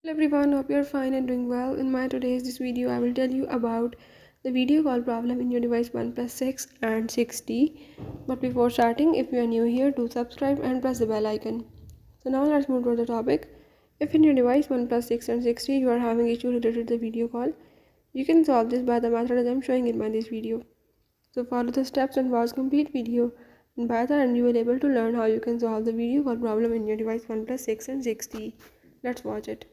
Hello everyone, hope you're fine and doing well. In my today's this video, I will tell you about the video call problem in your device OnePlus 6 and 6T. But before starting, if you are new here, do subscribe and press the bell icon. So now let's move to the topic. If in your device OnePlus 6 and 6T you are having issue related to the video call, you can solve this by the method as I'm showing in my this video. So follow the steps and watch complete video. And by the end, you will able to learn how you can solve the video call problem in your device OnePlus 6 and 6T. Let's watch it.